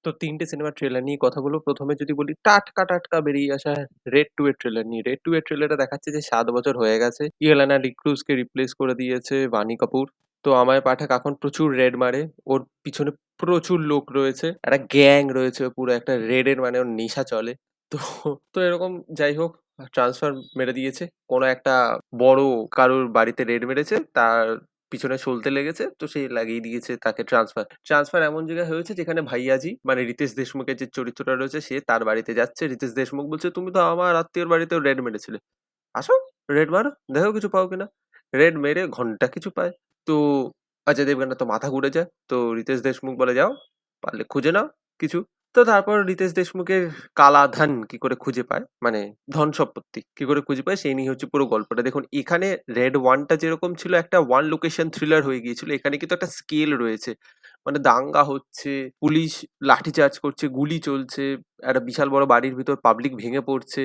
তো ৩ টে সিনেমার ট্রেলার নিয়ে কথা বলব। ১ম এ যদি বলি টাটকা বেরিয়ে আসা 'রেড 2' এর ট্রেলার নিয়ে। 'রেড 2' এর ট্রেলারে দেখাচ্ছে যে ৭ বছর হয়ে গেছে। ইয়েলেনা ডিক্রুজকে রিপ্লেস করে দিয়েছে বানি কাপুর। তো আমায় পাঠাক এখন প্রচুর রেড মারে। ওর পিছনে প্রচুর লোক রয়েছে। একটা গ্যাং রয়েছে পুরো একটা রেডের মানে ওর নেশা চলে। তো তো এরকম যাই হোক ট্রান্সফার মেরে দিয়েছে। কোনো একটা বড় কারোর বাড়িতে রেড মেরেছে। তার পিছনে সলতে লেগেছে। তো সে লাগিয়ে দিয়েছে তাকে ট্রান্সফার। ট্রান্সফার এমন জায়গায় হয়েছে যেখানে ভাইয়াজি মানে রিতেশ দেশমুখের যে চরিত্রটা রয়েছে সে তার বাড়িতে যাচ্ছে। রিতেশ দেশমুখ বলছে, "তুমি তো আমার আত্মীয়র বাড়িতেও রেড মেরেছিলে। আসো, রেড মারো। দেখো কিছু পাও কিনা।" রেড মেরে ঘন্টা কিছু পায়। তো অজয় দেবগনের তো মাথা ঘুরে যায়। তো রিতেশ দেশমুখ বলে, "যাও, পারলে খুঁজে নাও কিছু।" তো তারপর রিতেশ দেশমুখের কালা ধন কি করে খুঁজে পায়, মানে ধন সম্পত্তি কি করে খুঁজে পায় সেই নিয়ে হচ্ছে পুরো গল্পটা। দেখুন এখানে রেড 1 টা যেরকম ছিল একটা ওয়ান লোকেশন থ্রিলার হয়ে গিয়েছিল। এখানে কিন্তু একটা স্কেল রয়েছে। মানে দাঙ্গা হচ্ছে, পুলিশ লাঠিচার্জ করছে, গুলি চলছে, একটা বিশাল বড় বাড়ির ভিতর পাবলিক ভেঙে পড়ছে।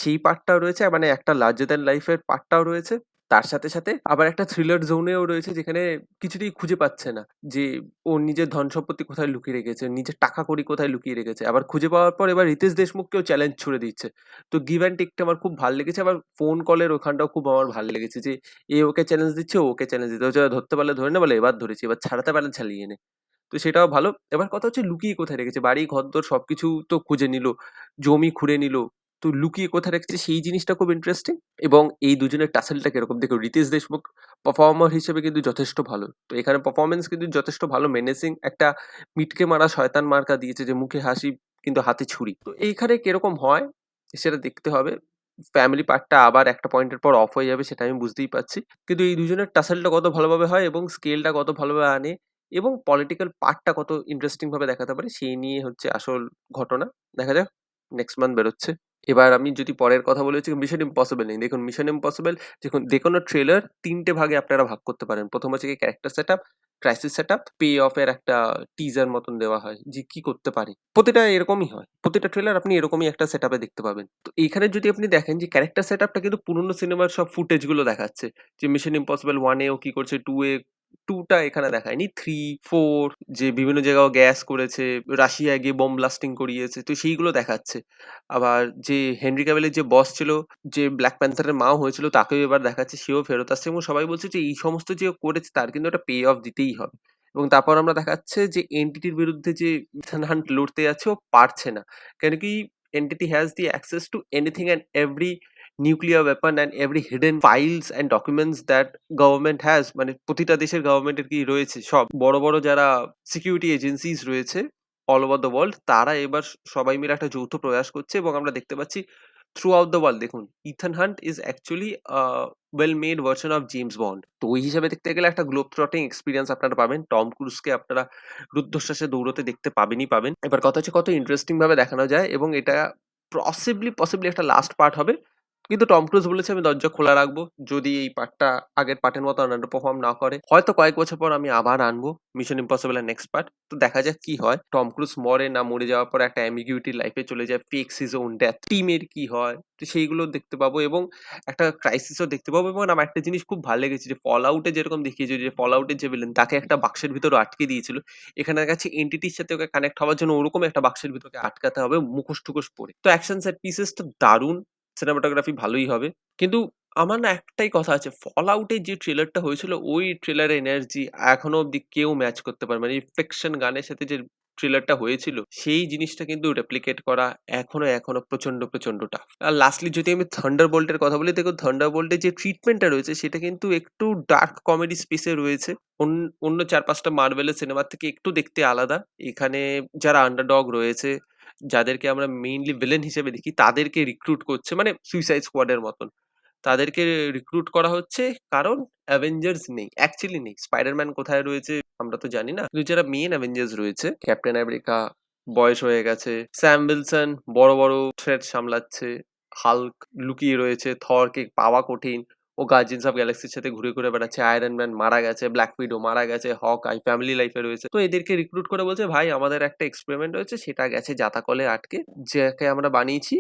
সেই পার্টটাও রয়েছে, মানে একটা লার্জার দ্যান লাইফ এর পার্টটাও রয়েছে। তার সাথে আবার একটা থ্রিলার জোনেও রয়েছে যেখানে কিছুতেই খুঁজে পাচ্ছে না যে ও নিজের ধন সম্পত্তি কোথায় লুকিয়ে রেখেছে, নিজের টাকা কড়ি কোথায় লুকিয়ে রেখেছে। আবার খুঁজে পাওয়ার পর এবার রিতেশ দেশমুখকেও চ্যালেঞ্জ ছুড়ে দিচ্ছে। তো গিভ অ্যান্ড টেকটা আমার খুব ভাল লেগেছে। আবার ফোন কলের ওখানটাও খুব আমার ভাল লেগেছে যে এ ওকে চ্যালেঞ্জ দিচ্ছে, ও ওকে চ্যালেঞ্জ দিচ্ছে। ও যা ধরতে পারলে ধরে নে, বলে এবার ধরেছি, এবার ছাড়াতে পারলে ছাড়িয়ে নে। তো সেটাও ভালো। এবার কথা হচ্ছে লুকিয়ে কোথায় রেখেছে? বাড়ি ঘরদোর সবকিছু তো খুঁজে নিল, জমি খুঁড়ে নিল। তো লুকিয়ে কোথায় রেখেছে সেই জিনিসটা খুব ইন্টারেস্টিং। এবং এই দুজনের টাসেলটা কিরকম দেখো, রিতেশ দেশমুখ পারফর্মার হিসেবে কিন্তু যথেষ্ট ভালো। তো এখানে পারফরম্যান্স কিন্তু যথেষ্ট ভালো, মেনেসিং একটা মিটকে মারা শয়তান মার্কা দিয়েছে যে মুখে হাসি কিন্তু হাতে ছুরি। তো এইখানে কিরকম হয় সেটা দেখতে হবে। ফ্যামিলি পার্টটা আবার একটা পয়েন্টের পর অফ হয়ে যাবে সেটা আমি বুঝতেই পারছি। কিন্তু এই দুজনের টাসেলটা কত ভালোভাবে হয় এবং স্কেলটা কত ভালোভাবে আনে এবং পলিটিক্যাল পার্টটা কত ইন্টারেস্টিং ভাবে দেখাতে পারে সেই নিয়ে হচ্ছে আসল ঘটনা। দেখা যাক, নেক্সট মান্থ বেরোচ্ছে। এবার আমি যদি পরের কথা বলি হচ্ছে মিশন ইম্পসিবল নিয়ে। দেখুন মিশন ইম্পসিবল, দেখুন যেকোনো ট্রেলার ৩ টে ভাগে আপনারা ভাগ করতে পারেন। ১ম হচ্ছে গিয়ে character setup, crisis setup, pay off এর একটা টিজার মতন দেওয়া হয় যে কি করতে পারে। প্রতিটা এরকমই হয়। প্রতিটা ট্রেলার আপনি এরকমই একটা সেটআপে দেখতে পাবেন। তো এইখানে যদি আপনি দেখেন যে ক্যারেক্টার সেটআপটা কিন্তু পুরনো সিনেমার সব ফুটেজ গুলো দেখাচ্ছে। যে মিশন ইম্পসিবল 1 এ ও কি করছে, 2 এ 2 টা এখানে দেখায়নি। 3, 4 যে বিভিন্ন জায়গায় ও গ্যাস করেছে, রাশিয়ায় গিয়ে বোম ব্লাস্টিং করিয়েছে। তো সেইগুলো দেখাচ্ছে। আবার যে হেনরি ক্যাভিলের যে বস ছিল, যে ব্ল্যাক প্যান্থারের মাও হয়েছিল তাকেও এবার দেখাচ্ছে, সেও ফেরত আসছে এবং সবাই বলছে যে এই সমস্ত যে ও করেছে তার কিন্তু একটা পে অফ দিতেই হবে। এবং তারপর আমরা দেখাচ্ছে যে এন্টিটির বিরুদ্ধে যে ইথান হান্ট লড়তে যাচ্ছে ও পারছে না। কেন কি entity has the access to anything and every nuclear weapon and every hidden files and documents that government has, মানে প্রতিটা দেশের গভর্নমেন্টের কি রয়েছে সব বড় যারা সিকিউরিটি এজেন্সিস রয়েছে অল ওভার দ্য ওয়ার্ল্ড, তারা এবার সবাই মিলে একটা যৌথ প্রয়াস করছে এবং আমরা দেখতে পাচ্ছি থ্রু আউট দ্য ওয়ার্ল্ড। দেখুন Ethan hunt is actually well made version of James bond. তো ওই হিসাবে দেখতে গেলে একটা গ্লোব ট্রটিং এক্সপিরিয়েন্স আপনারা পাবেন। টম ক্রুজকে আপনারা রুদ্ধশ্বাসে দৌড়তে দেখতে পাবেনই পাবেন। এবার কথা হচ্ছে কত ইন্টারেস্টিং ভাবে দেখানো যায় এবং এটা পসিবলি একটা লাস্ট পার্ট হবে। কিন্তু টম ক্রুজ বলেছে আমি দরজা খোলা রাখবো। যদি এই পার্টটা আগের পার্টের মতো আন্ডার পারফর্ম না করে, হয়তো কয়েক বছর পর আমি আবার আনবো মিশন ইম্পসিবল এর নেক্সট পার্ট। তো দেখা যাক কি হয়। টম ক্রুজ মরে না মরে যাওয়ার পর একটা অ্যাম্বিগুইটি লাইফে চলে যায়, ফেক্স হিজ ওন ডেথ। টিমের কি হয়? তো সেইগুলো দেখতে পাবো এবং একটা ক্রাইসিসও দেখতে পাবো এবং আমার একটা জিনিস খুব ভালো লেগেছে যে ফল আউটে যেরকম দেখিয়েছে যে ফল আউটের যে ভিলেন তাকে একটা বাক্সের ভিতরে আটকে দিয়েছিল। এখানে দেখাচ্ছে এন্টিটির সাথে ওকে কানেক্ট হওয়ার জন্য ওরকম একটা বাক্সের ভিতরে আটকাতে হবে মুখোশ-টুখোশ পরে। তো অ্যাকশন সেট পিসেস তো দারুণ, সিনেমাটোগ্রাফি ভালোই হবে। কিন্তু আমার না একটাই কথা আছে, ফল আউটের যে ট্রেলারটা হয়েছিল ওই ট্রেলারের এনার্জি এখনো অব্দি কেউ ম্যাচ করতে পারবে না। ইনফেকশন গানের সাথে যে ট্রেলারটা হয়েছিল সেই জিনিসটা কিন্তু রেপ্লিকেট করা এখনো প্রচন্ড টাফ। আর লাস্টলি যদি আমি থান্ডারবোল্ট এর কথা বলি, দেখো থান্ডারবোল্ট এর যে ট্রিটমেন্টটা রয়েছে সেটা কিন্তু একটু ডার্ক কমেডি স্পেসে রয়েছে। অন্য ৪-৫ টা মার্ভেলের সিনেমার থেকে একটু দেখতে আলাদা। এখানে যারা আন্ডারডগ রয়েছে, যাদেরকে আমরা মেইনলি ভিলেন হিসেবে দেখি তাদেরকে রিক্রুট করছে, মানে সুইসাইড স্কোয়াড এর মতন। তাদেরকে রিক্রুট করা হচ্ছে কারণ অ্যাভেঞ্জার্স নেই। অ্যাকচুয়ালি নেই। স্পাইডার-ম্যান কোথায় রয়েছে আমরা তো জানি না। কিন্তু যারা মেইন অ্যাভেঞ্জার্স রয়েছে, ক্যাপ্টেন আমেরিকা বয়স হয়ে গেছে। স্যাম উইলসন বড় থ্রেট সামলাচ্ছে। হাল্ক লুকিয়ে রয়েছে। থরকে পাওয়া কঠিন। ও গার্ডিয়ান্স অফ গ্যালাক্সির সাথে ঘুরে বেড়াচ্ছে। আয়রন ম্যান মারা গেছে। ব্ল্যাক উইডো মারা গেছে। হকআই ফ্যামিলি লাইফে রয়েছে। তো এদেরকে রিক্রুট করে বলছে, "ভাই আমাদের একটা এক্সপেরিমেন্ট হয়েছে সেটা গেছে জাতাকলে আটকে। যাকে আমরা বানিয়েছি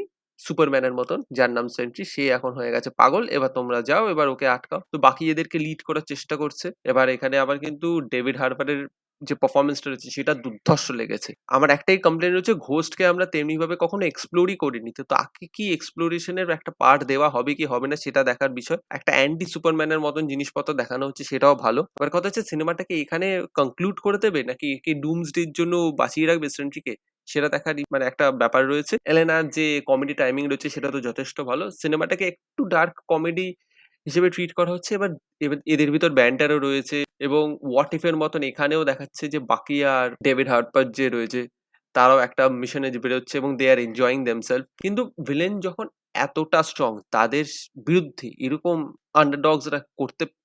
সুপারম্যানের মতন যার নাম সেন্ট্রি সে এখন হয়ে গেছে পাগল। এবার তোমরা যাও, এবার ওকে আটকাও। তো বাকি এদেরকে লিড করার চেষ্টা করছে। এবার এখানে আবার কিন্তু ডেভিড হার্বারের যে পারফরম্যান্সটা রয়েছে সেটা দুর্ধর্ষ লেগেছে। আমার একটাই কমপ্লেইন রয়েছে ঘোস্টকে আমরা তেমনিভাবে কখনো এক্সপ্লোরই করিনি। তো তাকে কি এক্সপ্লোরেশন এর একটা পার্ট দেওয়া হবে কি হবে না সেটা দেখার বিষয়। একটা অ্যান্টি সুপারম্যানের মতন জিনিসপত্র দেখানো হচ্ছে সেটাও ভালো। এবার কথা হচ্ছে সিনেমাটাকে এখানে কনক্লুড করে দেবে নাকি একে ডুমসডের জন্য বাঁচিয়ে রাখবে সেন্ট্রিকে? সেটা দেখারই মানে একটা ব্যাপার রয়েছে। এলেনার যে কমেডি টাইমিং রয়েছে সেটা তো যথেষ্ট ভালো। সিনেমাটাকে একটু ডার্ক কমেডি হিসেবে ট্রিট করা হচ্ছে। এবার এদের ভিতর ব্যান্টারও রয়েছে এবং 'হোয়াট ইফ' এর মতন এখানেও দেখাচ্ছে যে বাকি আর ডেভিড হার্পার যে রয়েছে তারাও একটা মিশনে যে বেরোচ্ছে এবং দে আর এনজয়িং দেমসেলফ। কিন্তু ভিলেন যখন এতটা স্ট্রং তাদের বিরুদ্ধে এরকম আন্ডারডগস রা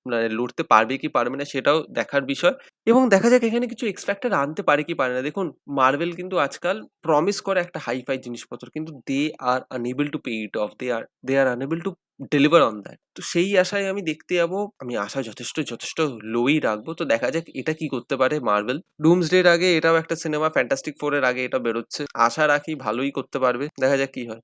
মানে লড়তে পারবে কি পারবে না সেটাও দেখার বিষয়। এবং দেখা যাক এখানে কিছু এক্স ফ্যাক্টর আনতে পারে কি পারে না। দেখুন মার্ভেল কিন্তু আজকাল প্রমিস করে একটা হাই-ফাই জিনিসপত্র। কিন্তু they are unable to pay it off. They are unable to deliver on that. তো সেই আশায় আমি দেখতে যাবো। আমি আশা যথেষ্ট লোই রাখবো। তো দেখা যাক এটা কি করতে পারে মার্ভেল। ডুমসডে এর আগে এটাও একটা সিনেমা ফ্যান্টাস্টিক ফোর এর আগে এটা বেরোচ্ছে। আশা রাখি ভালোই করতে পারবে। দেখা যাক কি হয়।